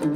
Hey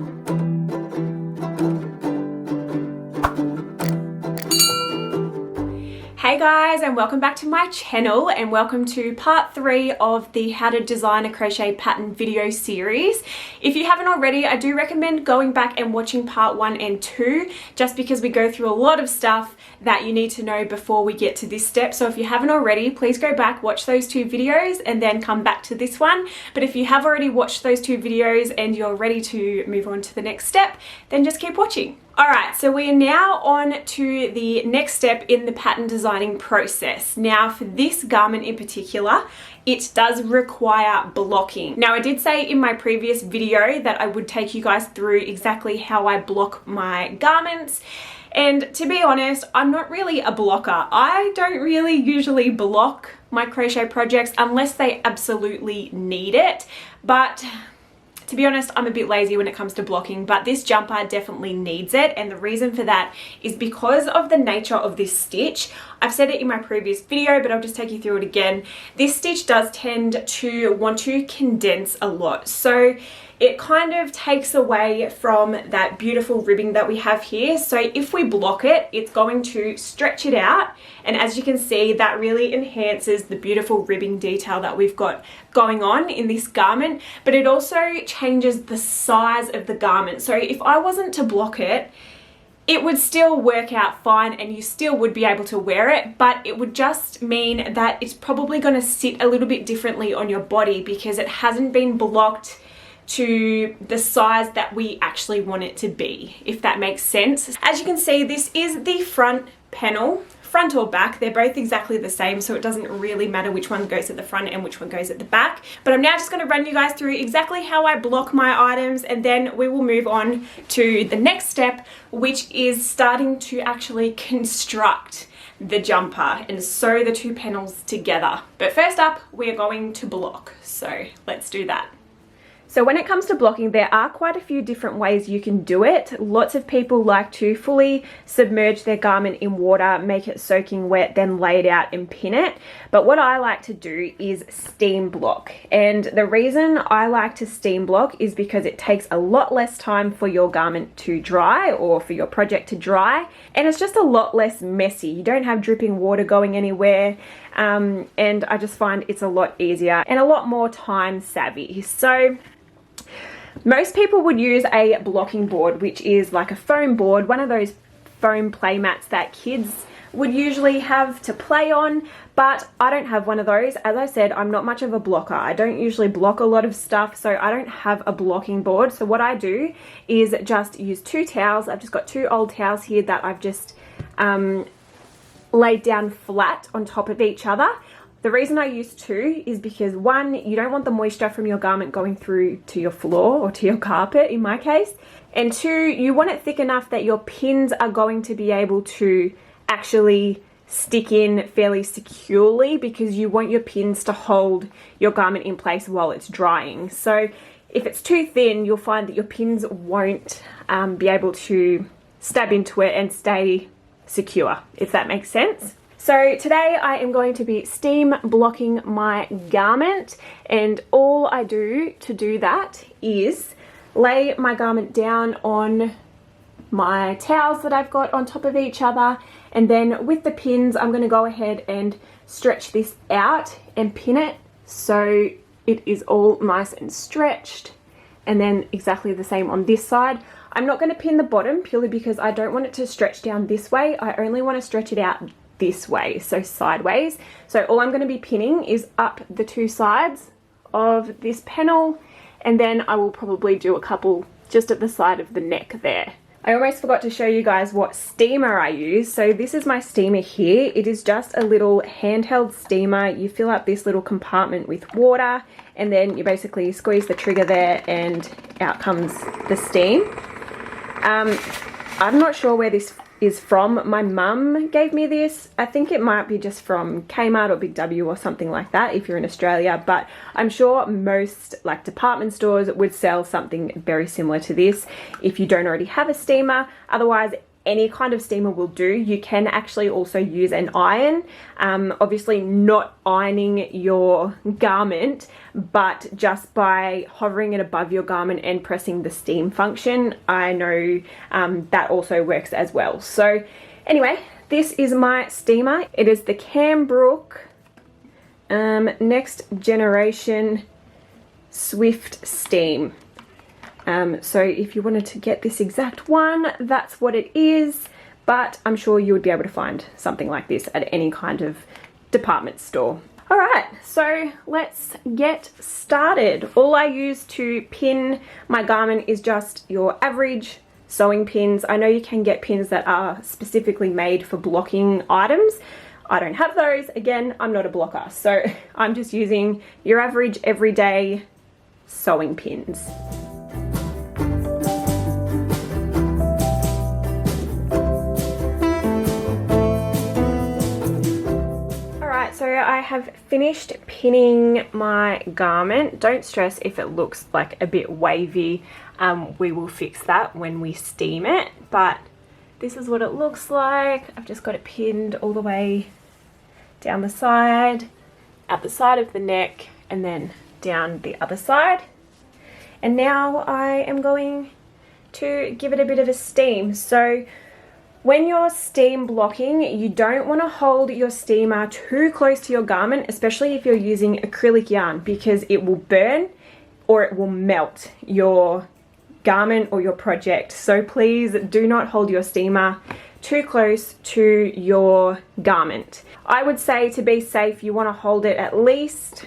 guys, and welcome back to my channel, and welcome to part 3 of the how to design a crochet pattern video series. If you haven't already, I do recommend going back and watching part 1 and 2 just because we go through a lot of stuff that you need to know before we get to this step. So if you haven't already, please go back, watch those 2 videos and then come back to this one. But if you have already watched those 2 videos and you're ready to move on to the next step, then just keep watching. Alright, so we are now on to the next step in the pattern designing process. Now for this garment in particular, it does require blocking. Now I did say in my previous video that I would take you guys through exactly how I block my garments. And to be honest, I'm not really a blocker. I don't really usually block my crochet projects unless they absolutely need it. But to be honest, I'm a bit lazy when it comes to blocking, but this jumper definitely needs it. And the reason for that is because of the nature of this stitch. I've said it in my previous video, but I'll just take you through it again. This stitch does tend to want to condense a lot. So it kind of takes away from that beautiful ribbing that we have here. So if we block it, it's going to stretch it out. And as you can see, that really enhances the beautiful ribbing detail that we've got going on in this garment. But it also changes the size of the garment. So if I wasn't to block it, it would still work out fine and you still would be able to wear it, but it would just mean that it's probably going to sit a little bit differently on your body because it hasn't been blocked to the size that we actually want it to be, if that makes sense. As you can see, this is the front panel, front or back, they're both exactly the same, so it doesn't really matter which one goes at the front and which one goes at the back. But I'm now just going to run you guys through exactly how I block my items, and then we will move on to the next step, which is starting to actually construct the jumper and sew the 2 panels together. But first up, we are going to block, so let's do that. So when it comes to blocking, there are quite a few different ways you can do it. Lots of people like to fully submerge their garment in water, make it soaking wet, then lay it out and pin it. But what I like to do is steam block. And the reason I like to steam block is because it takes a lot less time for your garment to dry or for your project to dry. And it's just a lot less messy. You don't have dripping water going anywhere. And I just find it's a lot easier and a lot more time savvy. So most people would use a blocking board, which is like a foam board, one of those foam play mats that kids would usually have to play on, but I don't have one of those. As I said, I'm not much of a blocker. I don't usually block a lot of stuff, so I don't have a blocking board. So what I do is just use 2 towels. I've just got 2 old towels here that I've just laid down flat on top of each other. The reason I use 2 is because 1, you don't want the moisture from your garment going through to your floor or to your carpet in my case, and 2, you want it thick enough that your pins are going to be able to actually stick in fairly securely, because you want your pins to hold your garment in place while it's drying. So if it's too thin, you'll find that your pins won't be able to stab into it and stay secure, if that makes sense. So today I am going to be steam blocking my garment, and all I do to do that is lay my garment down on my towels that I've got on top of each other, and then with the pins I'm going to go ahead and stretch this out and pin it so it is all nice and stretched. And then exactly the same on this side. I'm not going to pin the bottom purely because I don't want it to stretch down this way. I only want to stretch it out this way, so sideways. So all I'm going to be pinning is up the 2 sides of this panel, and then I will probably do a couple just at the side of the neck there. I almost forgot to show you guys what steamer I use. So this is my steamer here. It is just a little handheld steamer. You fill up this little compartment with water, and then you basically squeeze the trigger there and out comes the steam. I'm not sure where this is from. My mum gave me this. I think it might be just from Kmart or Big W or something like that if you're in Australia, but I'm sure most like department stores would sell something very similar to this if you don't already have a steamer. Otherwise, any kind of steamer will do. You can actually also use an iron, obviously not ironing your garment, but just by hovering it above your garment and pressing the steam function. I know that also works as well. So anyway, this is my steamer. It is the Cambrook Next Generation Swift Steam. So if you wanted to get this exact one, that's what it is, but I'm sure you would be able to find something like this at any kind of department store. All right, so let's get started. All I use to pin my garment is just your average sewing pins. I know you can get pins that are specifically made for blocking items. I don't have those. Again, I'm not a blocker, so I'm just using your average everyday sewing pins. So I have finished pinning my garment. Don't stress if it looks like a bit wavy. We will fix that when we steam it, but this is what it looks like. I've just got it pinned all the way down the side, at the side of the neck, and then down the other side. And now I am going to give it a bit of a steam. So when you're steam blocking, you don't want to hold your steamer too close to your garment, especially if you're using acrylic yarn, because it will burn or it will melt your garment or your project. So please do not hold your steamer too close to your garment. I would say, to be safe, you want to hold it at least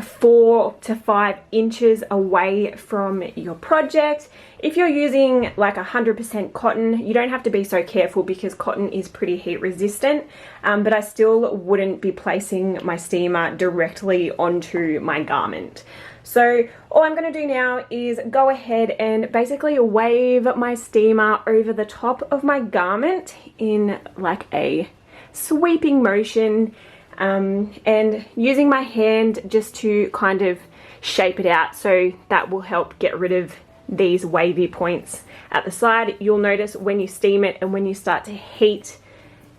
4 to 5 inches away from your project. If you're using like 100% cotton, you don't have to be so careful because cotton is pretty heat resistant, but I still wouldn't be placing my steamer directly onto my garment. So all I'm going to do now is go ahead and basically wave my steamer over the top of my garment in like a sweeping motion, and using my hand just to kind of shape it out, so that will help get rid of these wavy points at the side. You'll notice when you steam it and when you start to heat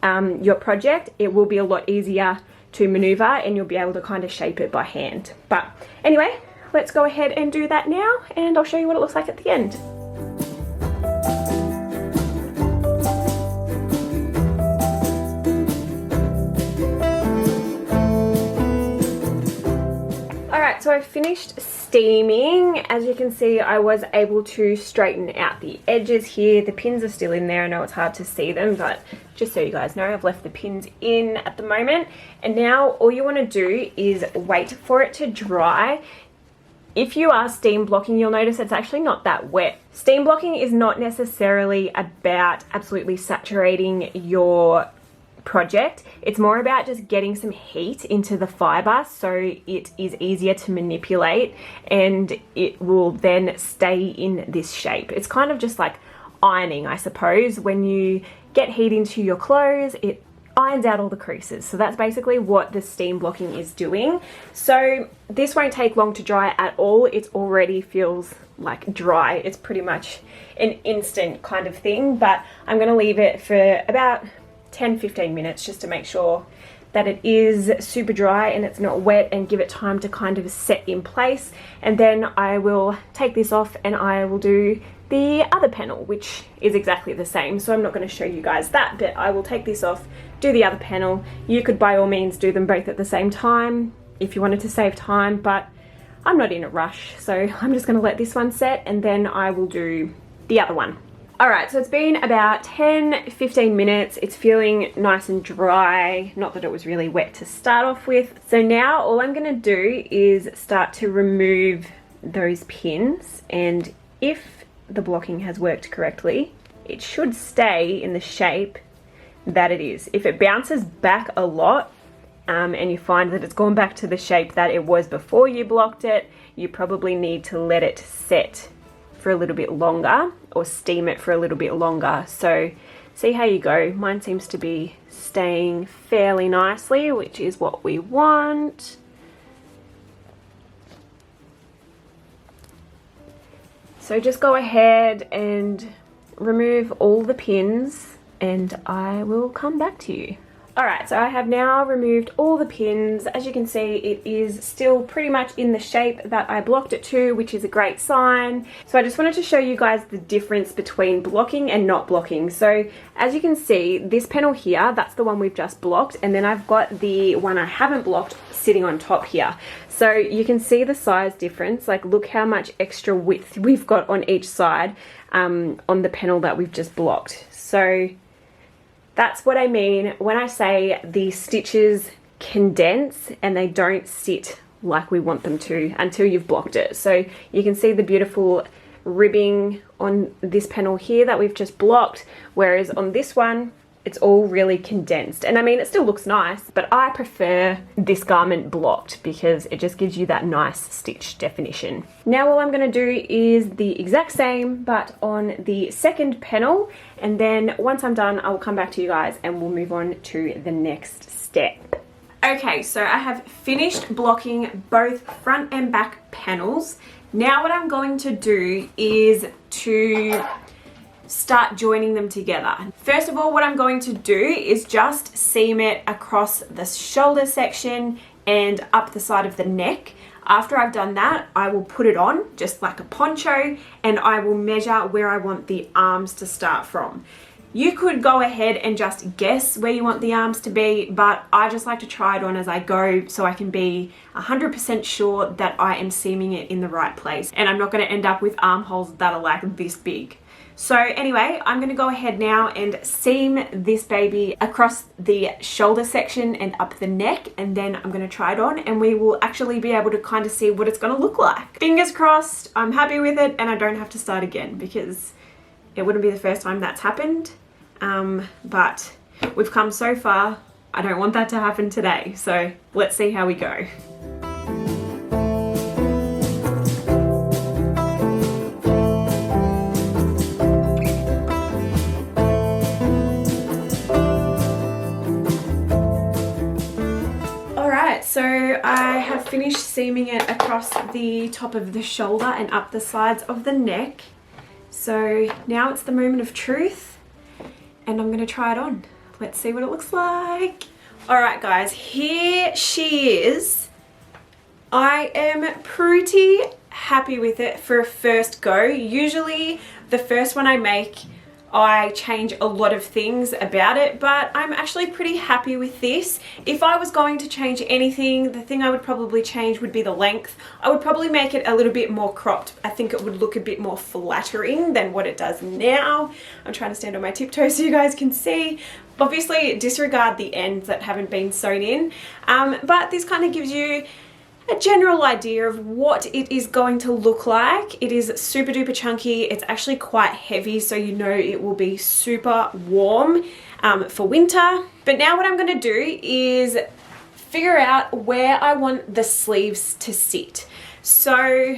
your project, it will be a lot easier to maneuver and you'll be able to kind of shape it by hand. But anyway, let's go ahead and do that now, and I'll show you what it looks like at the end. Alright, so I finished steaming. As you can see, I was able to straighten out the edges here. The pins are still in there. I know it's hard to see them, but just so you guys know, I've left the pins in at the moment. And now all you want to do is wait for it to dry. If you are steam blocking, you'll notice it's actually not that wet. Steam blocking is not necessarily about absolutely saturating your project. It's more about just getting some heat into the fiber so it is easier to manipulate and it will then stay in this shape. It's kind of just like ironing, I suppose. When you get heat into your clothes, it irons out all the creases. So that's basically what the steam blocking is doing. So this won't take long to dry at all. It already feels like dry. It's pretty much an instant kind of thing, but I'm going to leave it for about 10-15 minutes just to make sure that it is super dry and it's not wet, and give it time to kind of set in place. And then I will take this off and I will do the other panel, which is exactly the same. So I'm not going to show you guys that, but I will take this off, do the other panel. You could by all means do them both at the same time if you wanted to save time, but I'm not in a rush, so I'm just going to let this one set and then I will do the other one. Alright, so it's been about 10-15 minutes. It's feeling nice and dry. Not that it was really wet to start off with. So now all I'm going to do is start to remove those pins, and if the blocking has worked correctly, it should stay in the shape that it is. If it bounces back a lot and you find that it's gone back to the shape that it was before you blocked it, you probably need to let it set for a little bit longer or steam it for a little bit longer. So see how you go. Mine seems to be staying fairly nicely, which is what we want. So just go ahead and remove all the pins and I will come back to you. Alright, so I have now removed all the pins. As you can see, it is still pretty much in the shape that I blocked it to, which is a great sign. So I just wanted to show you guys the difference between blocking and not blocking. So as you can see, this panel here, that's the one we've just blocked, and then I've got the one I haven't blocked sitting on top here. So you can see the size difference. Like, look how much extra width we've got on each side on the panel that we've just blocked. So that's what I mean when I say the stitches condense and they don't sit like we want them to until you've blocked it. So you can see the beautiful ribbing on this panel here that we've just blocked, whereas on this one it's all really condensed. And I mean, it still looks nice, but I prefer this garment blocked because it just gives you that nice stitch definition. Now all I'm gonna do is the exact same, but on the second panel. And then once I'm done, I will come back to you guys and we'll move on to the next step. Okay, so I have finished blocking both front and back panels. Now what I'm going to do is to start joining them together. First of all, what I'm going to do is just seam it across the shoulder section and up the side of the neck. After I've done that, I will put it on just like a poncho and I will measure where I want the arms to start from. You could go ahead and just guess where you want the arms to be, but I just like to try it on as I go so I can be 100% sure that I am seaming it in the right place and I'm not going to end up with armholes that are like this big. So anyway, I'm going to go ahead now and seam this baby across the shoulder section and up the neck, and then I'm going to try it on and we will actually be able to kind of see what it's going to look like. Fingers crossed, I'm happy with it and I don't have to start again because it wouldn't be the first time that's happened. But we've come so far, I don't want that to happen today. So let's see how we go. So I have finished seaming it across the top of the shoulder and up the sides of the neck. So now it's the moment of truth and I'm going to try it on. Let's see what it looks like. Alright guys, here she is. I am pretty happy with it for a first go. Usually the first one I make, I change a lot of things about it, but I'm actually pretty happy with this. If I was going to change anything, the thing I would probably change would be the length. I would probably make it a little bit more cropped. I think it would look a bit more flattering than what it does now. I'm trying to stand on my tiptoes so you guys can see. Obviously disregard the ends that haven't been sewn in, but this kind of gives you a general idea of what it is going to look like. It is super duper chunky. It's actually quite heavy, so you know it will be super warm for winter. But now what I'm going to do is figure out where I want the sleeves to sit. So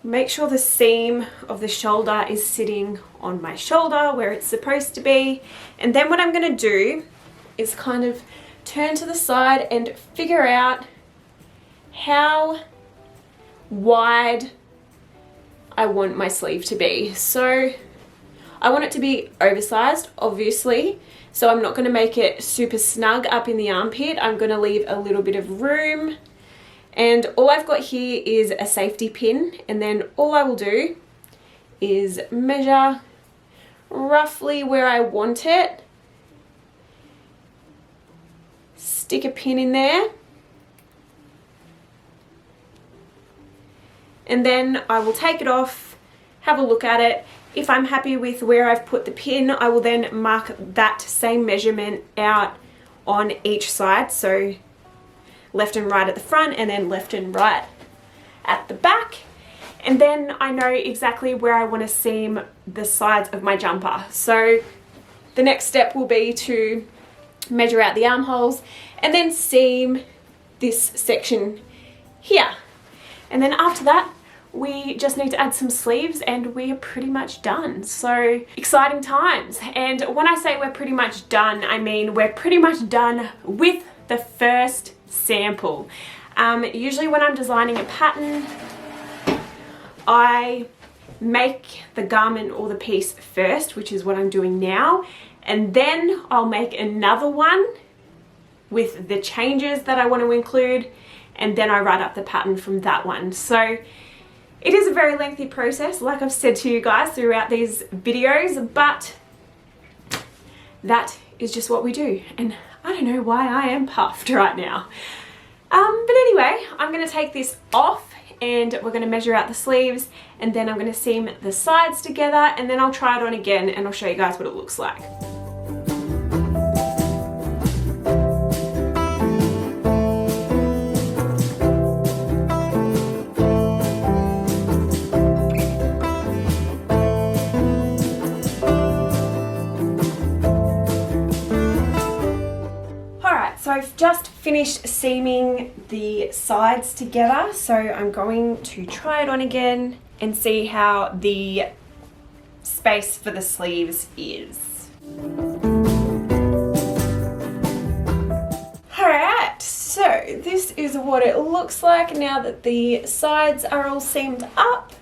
make sure the seam of the shoulder is sitting on my shoulder where it's supposed to be. And then what I'm going to do is kind of turn to the side and figure out how wide I want my sleeve to be. So I want it to be oversized, obviously, so I'm not going to make it super snug up in the armpit. I'm going to leave a little bit of room, and all I've got here is a safety pin, and then all I will do is measure roughly where I want it, stick a pin in there, and then I will take it off, have a look at it. If I'm happy with where I've put the pin, I will then mark that same measurement out on each side. So left and right at the front and then left and right at the back. And then I know exactly where I want to seam the sides of my jumper. So the next step will be to measure out the armholes and then seam this section here. And then after that, we just need to add some sleeves and we are pretty much done. So exciting times. And when I say we're pretty much done, I mean we're pretty much done with the first sample. Usually when I'm designing a pattern, I make the garment or the piece first, which is what I'm doing now, and then I'll make another one with the changes that I want to include, and then I write up the pattern from that one. So it is a very lengthy process, like I've said to you guys throughout these videos, but that is just what we do, and I don't know why I am puffed right now. But anyway, I'm going to take this off and we're going to measure out the sleeves, and then I'm going to seam the sides together, and then I'll try it on again and I'll show you guys what it looks like. So I've just finished seaming the sides together, so I'm going to try it on again and see how the space for the sleeves is. Alright, so this is what it looks like now that the sides are all seamed up.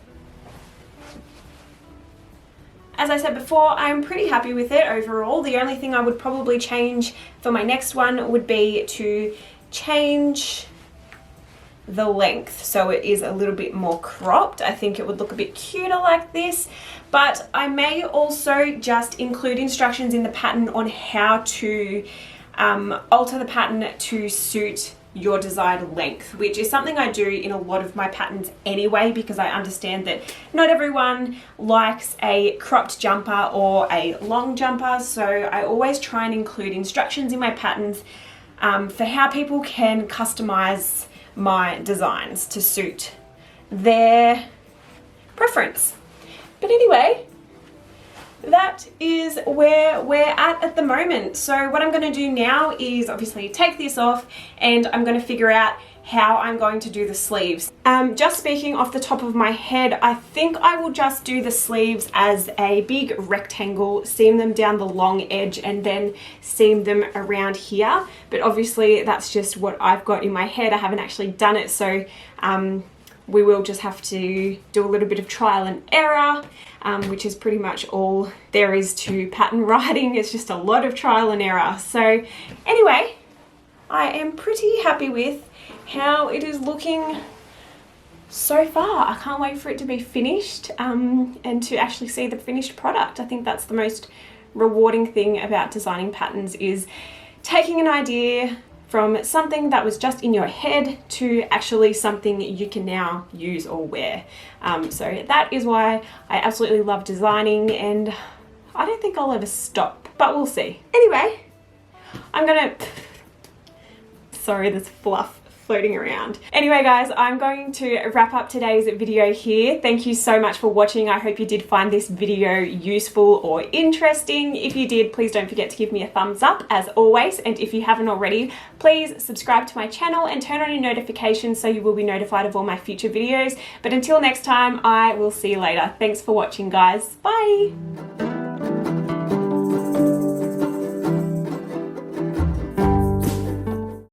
As I said before, I'm pretty happy with it overall. The only thing I would probably change for my next one would be to change the length so it is a little bit more cropped. I think it would look a bit cuter like this, but I may also just include instructions in the pattern on how to alter the pattern to suit your desired length, which is something I do in a lot of my patterns anyway, because I understand that not everyone likes a cropped jumper or a long jumper, so I always try and include instructions in my patterns for how people can customize my designs to suit their preference. But anyway, that is where we're at the moment. So what I'm going to do now is obviously take this off, and I'm going to figure out how I'm going to do the sleeves. Just speaking off the top of my head, I think I will just do the sleeves as a big rectangle, seam them down the long edge, and then seam them around here. But obviously that's just what I've got in my head. I haven't actually done it, so we will just have to do a little bit of trial and error, which is pretty much all there is to pattern writing. It's just a lot of trial and error. So anyway, I am pretty happy with how it is looking so far. I can't wait for it to be finished and to actually see the finished product. I think that's the most rewarding thing about designing patterns, is taking an idea from something that was just in your head to actually something you can now use or wear. So that is why I absolutely love designing, and I don't think I'll ever stop, but we'll see. Anyway, I'm gonna, sorry, there's fluff floating around. Anyway guys, I'm going to wrap up today's video here. Thank you so much for watching. I hope you did find this video useful or interesting. If you did, please don't forget to give me a thumbs up as always, and if you haven't already, please subscribe to my channel and turn on your notifications so you will be notified of all my future videos. But until next time, I will see you later. Thanks for watching guys. Bye!